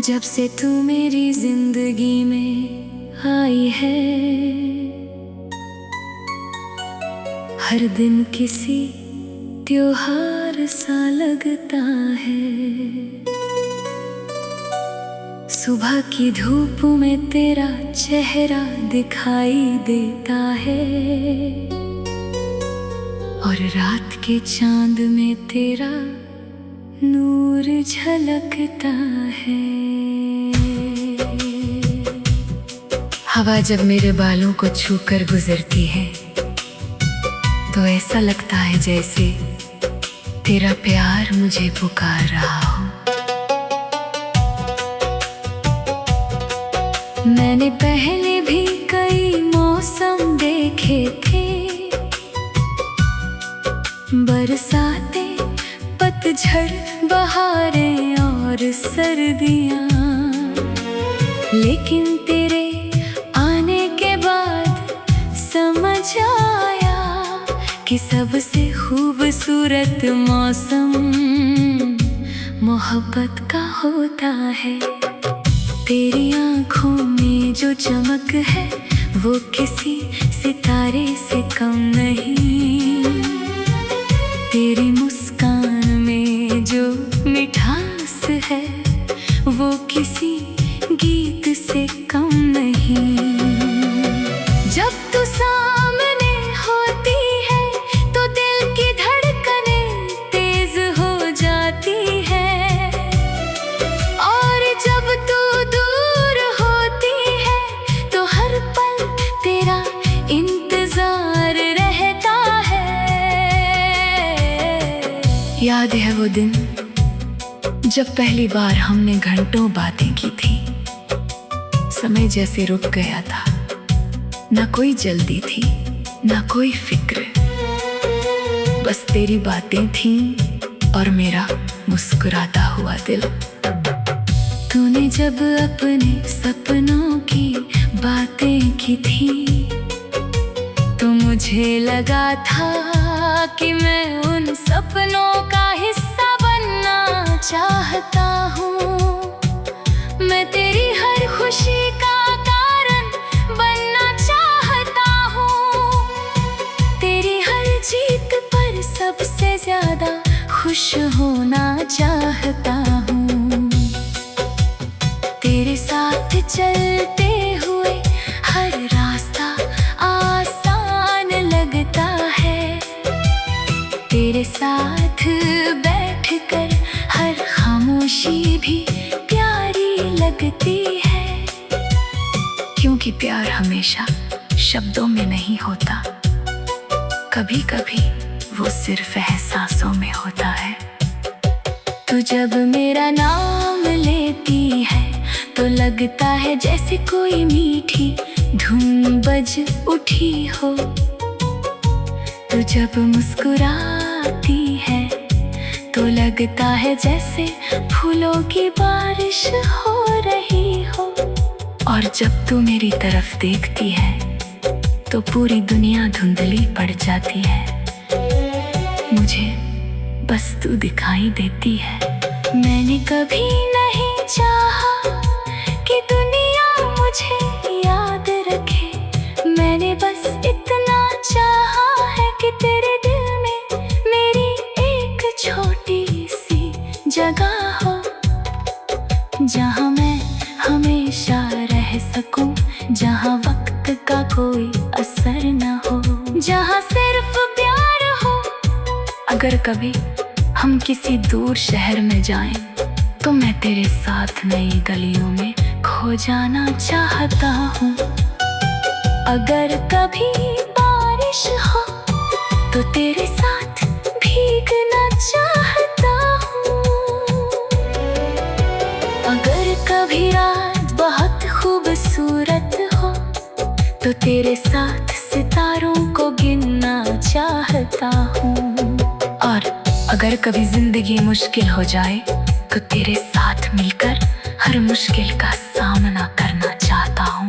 जब से तू मेरी जिंदगी में आई है, हर दिन किसी त्योहार सा लगता है। सुबह की धूप में तेरा चेहरा दिखाई देता है और रात के चांद में तेरा नूर झलकता है। हवा जब मेरे बालों को छूकर गुजरती है तो ऐसा लगता है जैसे तेरा प्यार मुझे पुकार रहा हो। मैंने पहले भी कई मौसम देखे थे, बरसातें, पतझड़, बहारें और सर्दियाँ, लेकिन तेरे आने के बाद समझ आया कि सबसे खूबसूरत मौसम मोहब्बत का होता है। तेरी आँखों में जो चमक है वो किसी सितारे से कम नहीं। तेरी मुस्कान में जो मिठास है वो किसी गीत से कम नहीं। जब तू सामने होती है तो दिल की धड़कनें तेज हो जाती है, और जब तू दूर होती है तो हर पल तेरा इंतजार रहता है। याद है वो दिन जब पहली बार हमने घंटों बातें की थी। समय जैसे रुक गया था, ना कोई जल्दी थी ना कोई फिक्र, बस तेरी बातें थीं और मेरा मुस्कुराता हुआ दिल। तूने जब अपने सपनों की बातें की थी तो मुझे लगा था कि मैं उन सपनों का हिस्सा बनना चाहता हूँ। मैं तेरी हर खुशी का कारण बनना चाहता हूँ। तेरी हर जीत पर सबसे ज्यादा खुश होना चाहता हूँ। तेरे साथ चलते हुए हर रास्ता आसान लगता है। तेरे साथ बैठकर हर खामोशी भी प्यारी लगती है, क्योंकि प्यार हमेशा शब्दों में नहीं होता, कभी कभी वो सिर्फ एहसासों में होता है। तू जब मेरा नाम लेती है तो लगता है जैसे कोई मीठी धुन बज उठी हो। तू जब मुस्कुराती है तो लगता है जैसे फूलों की बारिश हो रही हो, और जब तू मेरी तरफ देखती है तो पूरी दुनिया धुंधली पड़ जाती है। मुझे बस तू दिखाई देती है। मैंने कभी नहीं चाहा कि दुनिया मुझे याद रखे, मैंने बस इतना चाहा है कि तेरे दिल में मेरी एक छोटी सी जगह हो, जहाँ मैं हमेशा रह सकूं, जहाँ वक्त का कोई असर न हो, जहाँ सिर्फ प्यार हो। अगर कभी हम किसी दूर शहर में जाएं तो मैं तेरे साथ नई गलियों में खो जाना चाहता हूँ। अगर कभी बारिश हो तो तेरे साथ भीगना चाहता हूँ। अगर कभी रात बहुत खूबसूरत हो तो तेरे साथ सितारों को गिनना चाहता हूँ। और अगर कभी जिंदगी मुश्किल हो जाए तो तेरे साथ मिलकर हर मुश्किल का सामना करना चाहता हूँ,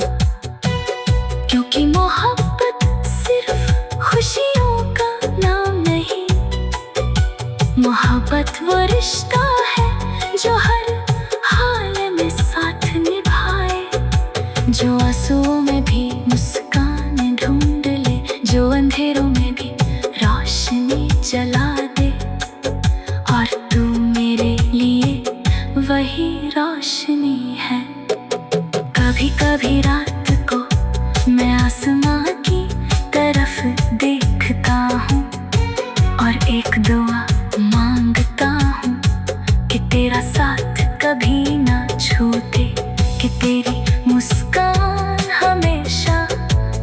क्योंकि मोहब्बत सिर्फ खुशियों का नाम नहीं, मोहब्बत वो रिश्ता है जो हर हाल में जला दे, और तू मेरे लिए वही रोशनी है। कभी कभी रात को मैं आसमां की तरफ देखता हूँ और एक दुआ मांगता हूँ कि तेरा साथ कभी ना छूटे, कि तेरी मुस्कान हमेशा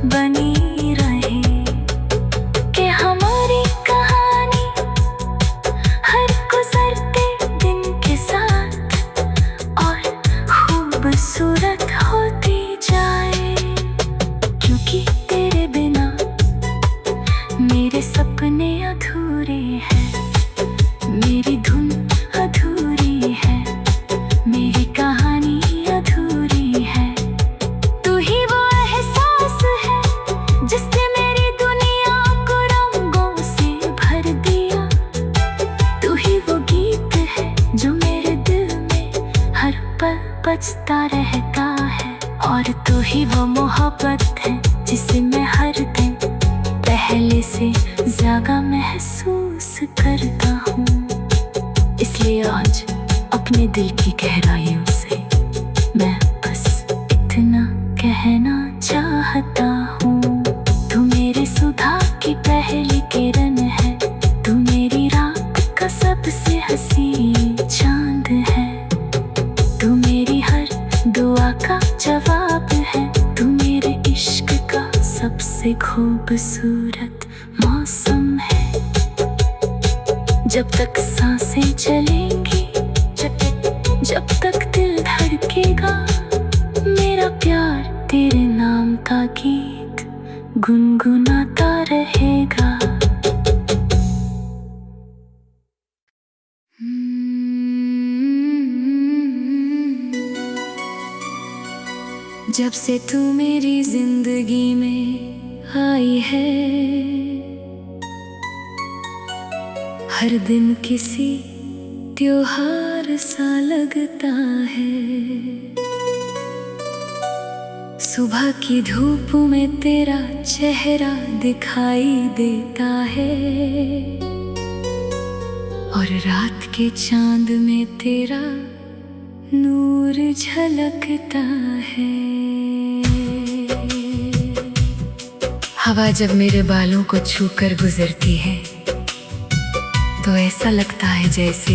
बनी रहे, कि हमारी कहानी हर गुजरते दिन के साथ और खूबसूरत होती जाए। क्योंकि तेरे बिना मेरे सपने अधूरे हैं, मेरी धुन अधूरी है, मेरी कहानी अधूरी है। तू ही वो एहसास है जिसने मेरी दुनिया को रंगों से भर दिया। तू ही वो गीत है जो मेरे दिल में हर पल बजता रहता है, और तू ही वो मोहब्बत है जिसे मैं हर दिन पहले से ज्यादा महसूस करता हूँ। इसलिए आज अपने दिल की गहराइयों से मैं बस इतना कहना चाहता हूँ। तू मेरे सुधा की पहली किरण है, तू मेरी रात का सबसे हसीन चांद है, तू मेरी हर दुआ का जवाब है, तू मेरे इश्क का सबसे खूबसूरत मौसम है। जब तक सांसें चलेंगी, जब तक दिल धड़केगा, मेरा प्यार तेरे नाम का गीत गुनगुनाता रहेगा। जब से तू मेरी जिंदगी में आई है, हर दिन किसी त्योहार सा लगता है। सुबह की धूप में तेरा चेहरा दिखाई देता है, और रात के चांद में तेरा नूर झलकता है। हवा जब मेरे बालों को छूकर गुजरती है तो ऐसा लगता है जैसे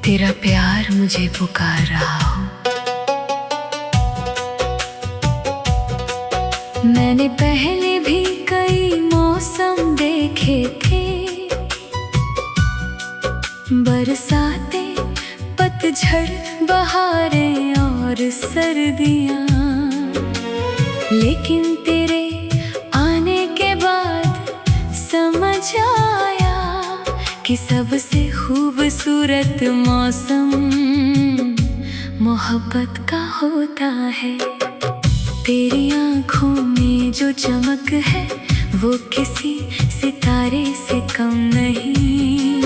तेरा प्यार मुझे पुकार रहा हो। मैंने पहले भी कई मौसम देखे थे, बरसातें, पतझड़, बहारें और सर्दियाँ, लेकिन तेरे आने के बाद समझ आया कि सबसे खूबसूरत मौसम मोहब्बत का होता है। तेरी आँखों में जो चमक है वो किसी सितारे से कम नहीं,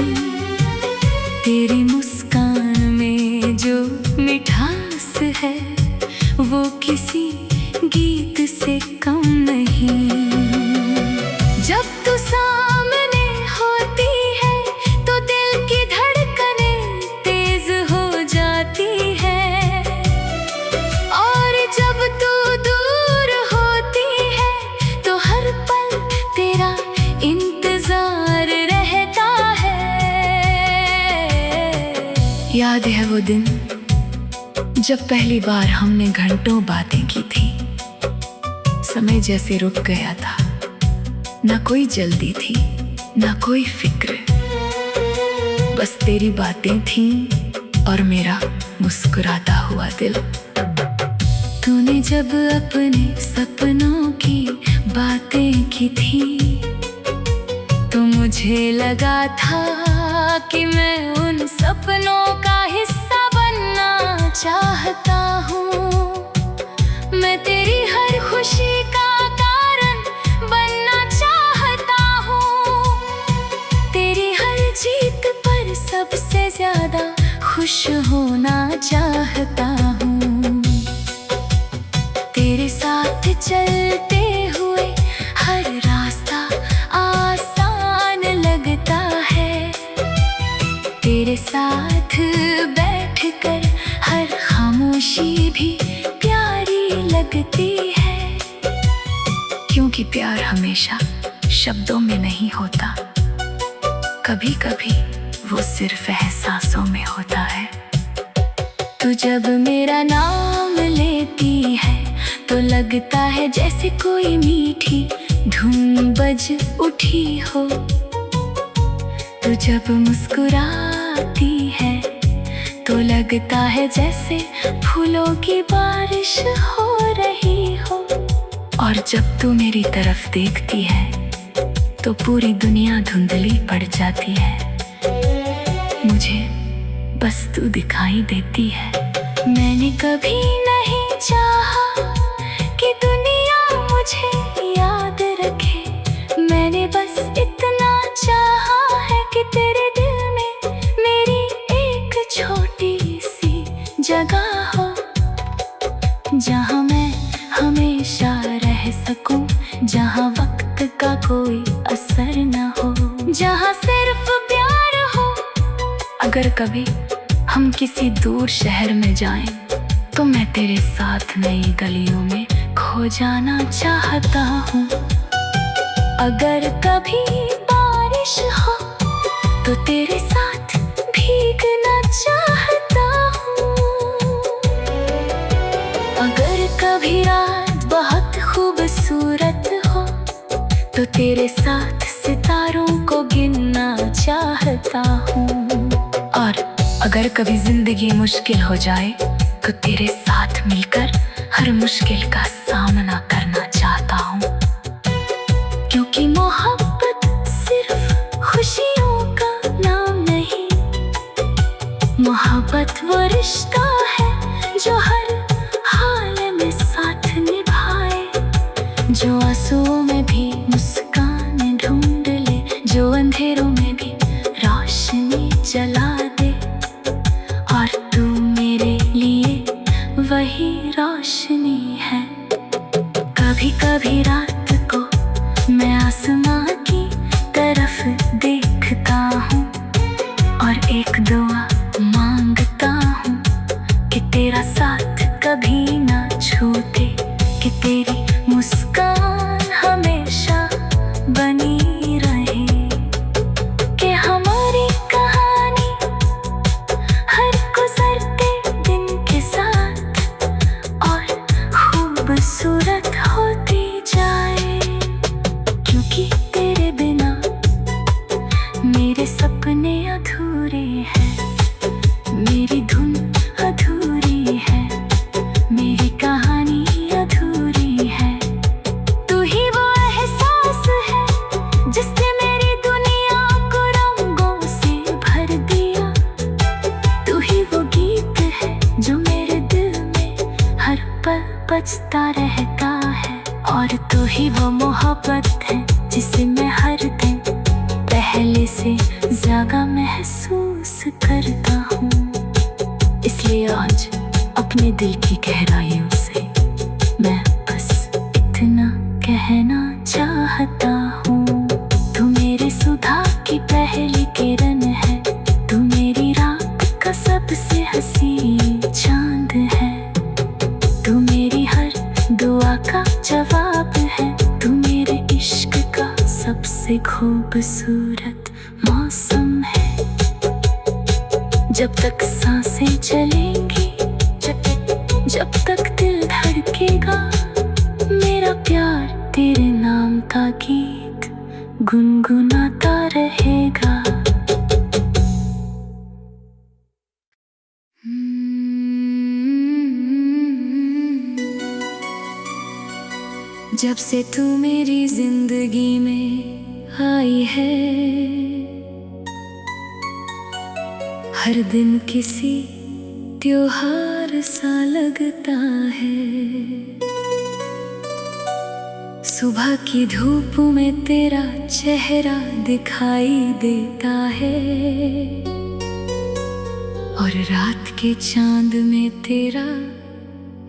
तेरी मुस्कान में जो मिठास है वो किसी गीत से कम नहीं। जब तू सामने होती है तो दिल की धड़कनें तेज हो जाती है, और जब तू दूर होती है तो हर पल तेरा इंतजार रहता है। याद है वो दिन जब पहली बार हमने घंटों बातें की थी। समय जैसे रुक गया था, ना कोई जल्दी थी ना कोई फिक्र, बस तेरी बातें थीं और मेरा मुस्कुराता हुआ दिल। तूने जब अपने सपनों की बातें की थी तो मुझे लगा था कि मैं उन सपनों का हिस्सा बनना चाहता हूँ। मैं तेरी हर खुशी का कारण बनना चाहता हूँ, तेरी हर जीत पर सबसे ज्यादा खुश होना चाहता हूँ। तेरे साथ चलते हुए हर रास्ता आसान लगता तेरे साथ बैठकर हर खामोशी भी प्यारी लगती है, क्योंकि प्यार हमेशा शब्दों में नहीं होता, कभी कभी वो सिर्फ एहसासों में होता है। तू जब मेरा नाम लेती है तो लगता है जैसे कोई मीठी धुन बज उठी हो। तू जब मुस्कुराती है तो लगता है जैसे फूलों की बारिश हो रही हो। और जब तू मेरी तरफ देखती है तो पूरी दुनिया धुंधली पड़ जाती है, मुझे बस तू दिखाई देती है। मैंने कभी नहीं चाहा कि दुनिया मुझे याद रखे, मैंने बस इतना चाहा है कि तेरे दिल में मेरी एक छोटी सी जगह हो, जहाँ मैं हमेशा रह सकूं, जहाँ वक्त का कोई असर न हो, जहाँ सिर्फ प्यार हो। अगर कभी हम किसी दूर शहर में जाएं तो मैं तेरे साथ नई गलियों में खो जाना चाहता हूँ। अगर कभी बारिश हो तो तेरे साथ भीगना चाहता हूँ। अगर कभी रात बहुत खूबसूरत हो तो तेरे साथ सितारों को गिनना चाहता हूँ। और अगर कभी जिंदगी मुश्किल हो जाए तो तेरे साथ मिलकर हर मुश्किल का सामना करना चाहता हूँ, क्योंकि मोहब्बत सिर्फ खुशियों का नाम नहीं, मोहब्बत वो रिश्ता है जो हर हाल में साथ निभाए, जो आंसुओं में भी मुस्कान ढूंढ ले, जो अंधेरों में भी रोशनी जला दे। और तू मेरे लिए वही रोशनी है। कभी कभी रात को मैं आसमां की तरफ देखता हूँ और एक दुआ मांगता हूँ कि तेरा साथ कभी ना छूटे, कि तेरी मुस्कान हमेशा बनी रहे, कि हमारी कहानी हर गुजरते दिन के साथ और खूबसूरत होती जाए, क्योंकि तेरे बिना मेरे सपने अधूरे हैं, मेरी धुन अधूरी है, मेरी कहानी अधूरी है। तू ही वो एहसास है जिसने मेरी दुनिया को रंगों से भर दिया, तू ही वो गीत है जो मेरे दिल में हर पल बजता रहता है, और तू ही वो मोहब्बत है जिसे मैं हर दिन पहले से ज्यादा महसूस करता हूँ। इसलिए आज अपने दिल की गहराइयों से मैं बस इतना कहना चाहता हूँ। तू मेरे सुधा की पहली किरण है, तू मेरी रात का सबसे हसीन चांद है, तू मेरी हर दुआ का जवाब है, तू मेरे इश्क का सबसे खूबसूरत मौसम है। जब तक सांसें चलेंगी, जब तक दिल धड़केगा, मेरा प्यार तेरे नाम का गीत गुनगुनाता रहेगा। जब से तू मेरी जिंदगी में आई है, हर दिन किसी त्योहार सा लगता है। सुबह की धूप में तेरा चेहरा दिखाई देता है, और रात के चांद में तेरा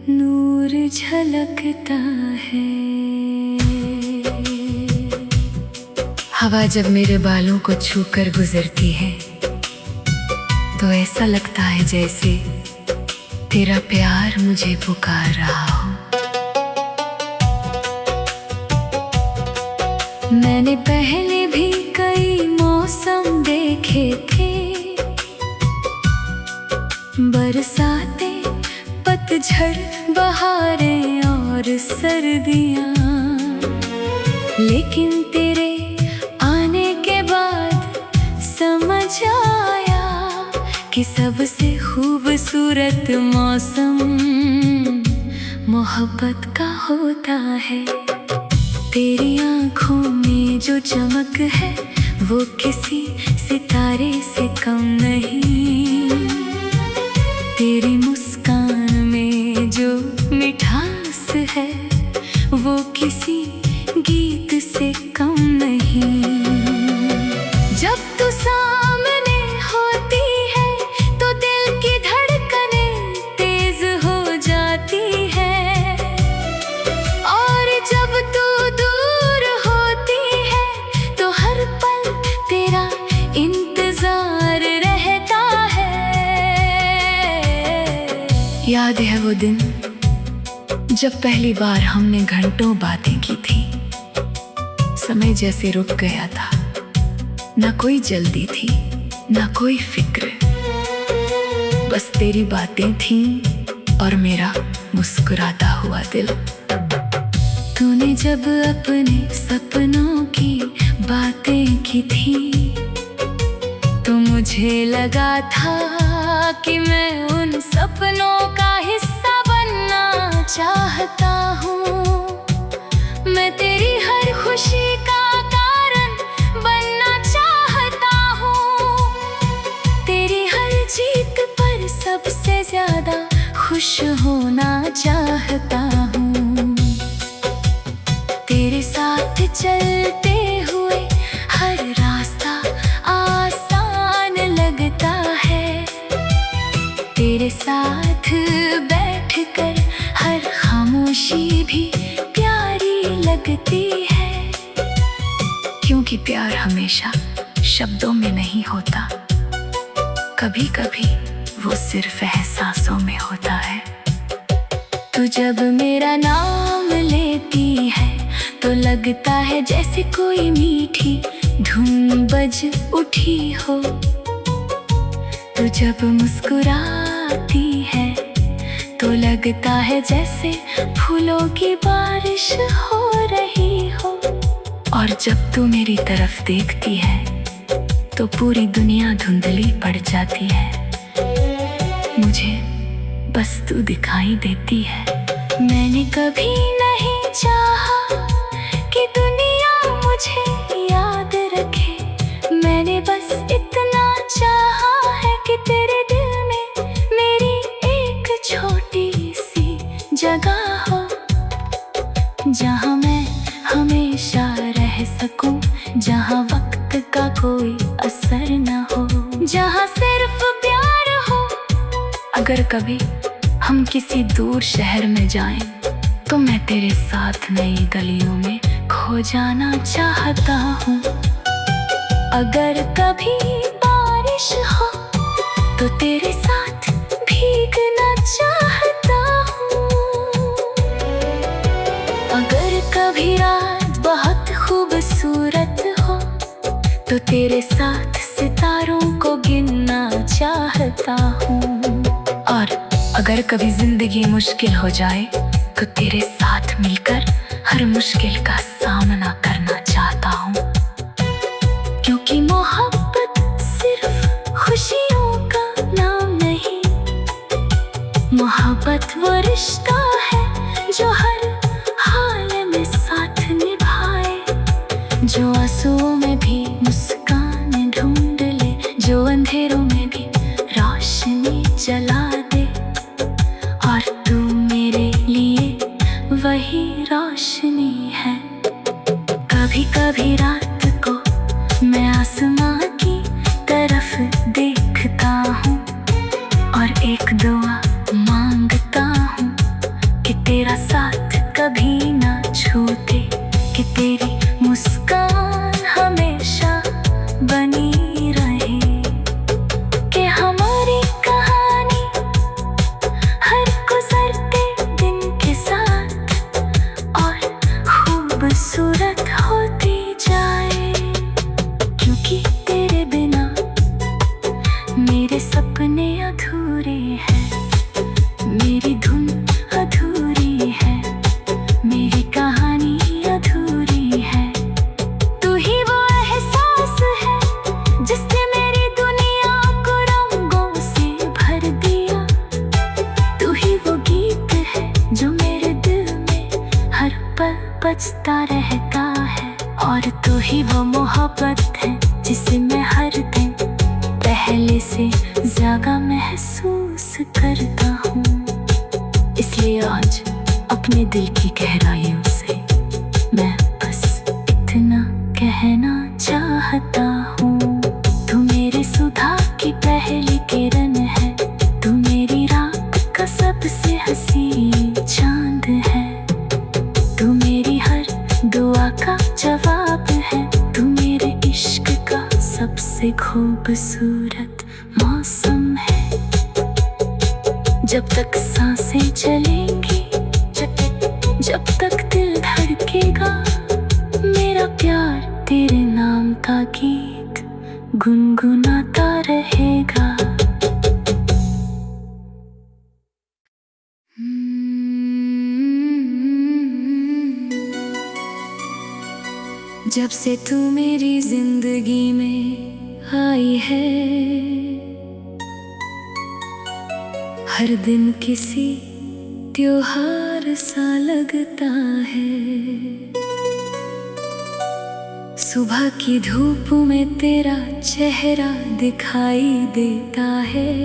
नूर झलकता है। हवा जब मेरे बालों को छूकर गुजरती है तो ऐसा लगता है जैसे तेरा प्यार मुझे पुकार रहा हो। मैंने पहले भी कई मौसम देखे थे, बरसातें, पतझड़, बहारें और सर्दियाँ, लेकिन तेरे आने के बाद समझ आया कि सबसे खूबसूरत मौसम मोहब्बत का होता है। तेरी आँखों में जो चमक है वो किसी सितारे से कम नहीं, तेरी मुस्कान में जो मिठास है वो किसी गीत से कम नहीं। जब तू सामने होती है तो दिल की धड़कनें तेज हो जाती है, और जब तू दूर होती है तो हर पल तेरा इंतजार रहता है। याद है वो दिन जब पहली बार हमने घंटों बातें की थी। समय जैसे रुक गया था, ना कोई जल्दी थी ना कोई फिक्र, बस तेरी बातें थीं और मेरा मुस्कुराता हुआ दिल। तूने जब अपने सपनों की बातें की थी तो मुझे लगा था कि मैं उन सपनों का हिस्सा बनना चाहता हूँ। मैं तेरी हर खुशी का कारण बनना चाहता हूँ, तेरी हर जीत पर सबसे ज्यादा खुश होना चाहता हूँ। तेरे साथ चलते हुए हर रास्ता आसान लगता है, तेरे साथ बैठकर हर खामोशी भी लगती है, क्योंकि प्यार हमेशा शब्दों में नहीं होता, कभी कभी वो सिर्फ एहसासों में होता है। तू जब मेरा नाम लेती है तो लगता है जैसे कोई मीठी धुन बज उठी हो। तू जब मुस्कुराती है तो लगता है जैसे फूलों की बारिश हो रही हो, और जब तू मेरी तरफ देखती है तो पूरी दुनिया धुंधली पड़ जाती है। मुझे बस तू दिखाई देती है। मैंने कभी नहीं चाहा कि दुनिया मुझे याद रखे, मैंने बस इतना चाहा है कि तेरे दिल में मेरी एक छोटी सी जगह हो, जहाँ मैं हमेशा रह सकूं, जहाँ वक्त का कोई असर न हो, जहाँ सिर्फ प्यार हो। अगर कभी हम किसी दूर शहर में जाएं तो मैं तेरे साथ नई गलियों में खो जाना चाहता हूँ। अगर कभी बारिश हो तो तेरे साथ भीगना चाहता हूँ। अगर कभी रात बहुत खूबसूरत हो तो तेरे साथ सितारों को गिनना चाहता हूँ। और अगर कभी जिंदगी मुश्किल हो जाए तो तेरे साथ मिलकर हर मुश्किल का सामना करना चाहता हूँ, क्योंकि मोहब्बत सिर्फ खुशियों का नाम नहीं, मोहब्बत वो रिश्ता है जो हर हाल में साथ निभाए, जो आंसुओं में भी मुस्कान ढूंढ ले, जो अंधेरों में भी रोशनी जला दे। और तू मेरे लिए वही रोशनी है। कभी कभी रात को मैं आसमां की तरफ देखता हूँ और एक दुआ मांगता हूँ कि तेरा साथ कभी ना छूटे, कि तेरी मुस्कान हमेशा बनी रहे, कि हम मेरे सपने अधूरे हैं, मेरी धुन अधूरी है, मेरी कहानी अधूरी है। तू ही वो एहसास है जिसने मेरी दुनिया को रंगों से भर दिया। तू ही वो गीत है जो मेरे दिल में हर पल बजता रहता है, और तू ही वो मोहब्बत है जिसे मैं हर दिन पहले से ज्यादा महसूस करता हूँ। इसलिए आज अपने दिल की गहराइयों से मैं बस इतना कहना चाहता हूँ। तू मेरे सुधा की पहली किरण है, तू मेरी रात का सबसे हसीन चांद है, तू मेरी हर दुआ का जवाब है, तू मेरे इश्क का सबसे खूबसूरत मौसम है। जब तक सांसें चलेंगी, जब तक दिल धड़केगा, मेरा प्यार तेरे नाम का गीत गुनगुनाता रहेगा। जब से तू मेरी जिंदगी में आई है, हर दिन किसी त्योहार सा लगता है। सुबह की धूप में तेरा चेहरा दिखाई देता है,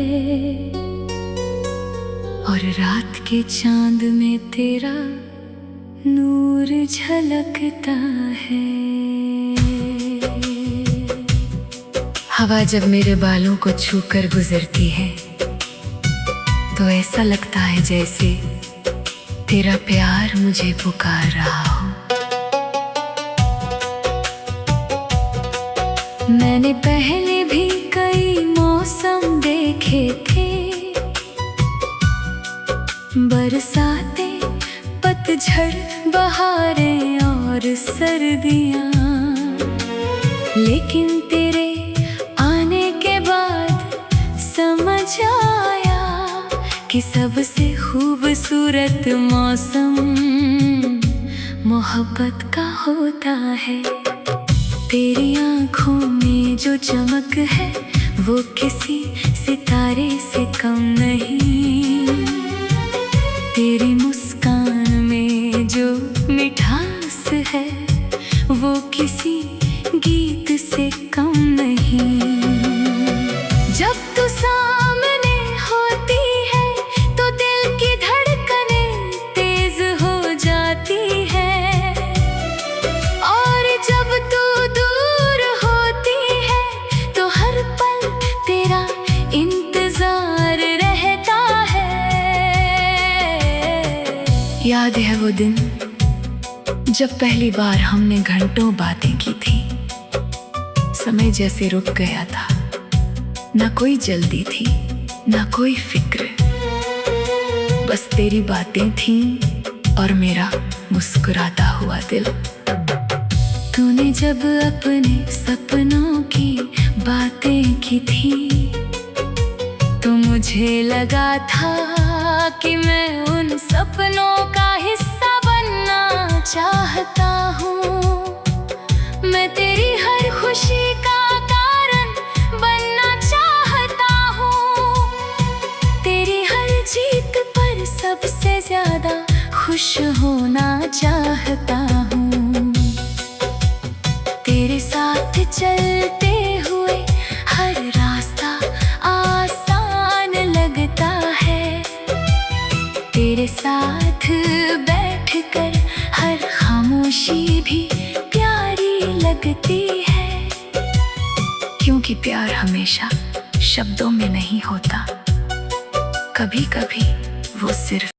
और रात के चांद में तेरा नूर झलकता है। हवा जब मेरे बालों को छूकर गुजरती है तो ऐसा लगता है जैसे तेरा प्यार मुझे पुकार रहा हो। मैंने पहले भी कई मौसम देखे थे, बरसातें, पतझड़, बहारें और सर्दियाँ, लेकिन तेरे आने के बाद समझ आया कि सबसे खूबसूरत मौसम मोहब्बत का होता है। तेरी आँखों में जो चमक है वो किसी सितारे से कम नहीं, तेरी मुस्कान में जो मिठास है वो किसी गीत से कम नहीं। जब तू सामने होती है तो दिल की धड़कनें तेज हो जाती है, और जब तू दूर होती है तो हर पल तेरा इंतजार रहता है। याद है वो दिन जब पहली बार हमने घंटों बातें की थी। समय जैसे रुक गया था, ना कोई जल्दी थी ना कोई फिक्र, बस तेरी बातें थीं और मेरा मुस्कुराता हुआ दिल। तूने जब अपने सपनों की बातें की थी तो मुझे लगा था कि मैं उन सपनों का हिस्सा बनना चाहता हूँ। मैं तेरी हर खुशी का कारण बनना चाहता हूँ, तेरी हर जीत पर सबसे ज्यादा खुश होना चाहता हूँ। तेरे साथ चलते हुए हर रास्ता आसान लगता है, तेरे साथ बैठकर हर खामोशी भी प्यारी लगती है, क्योंकि प्यार हमेशा शब्दों में नहीं होता, कभी कभी वो सिर्फ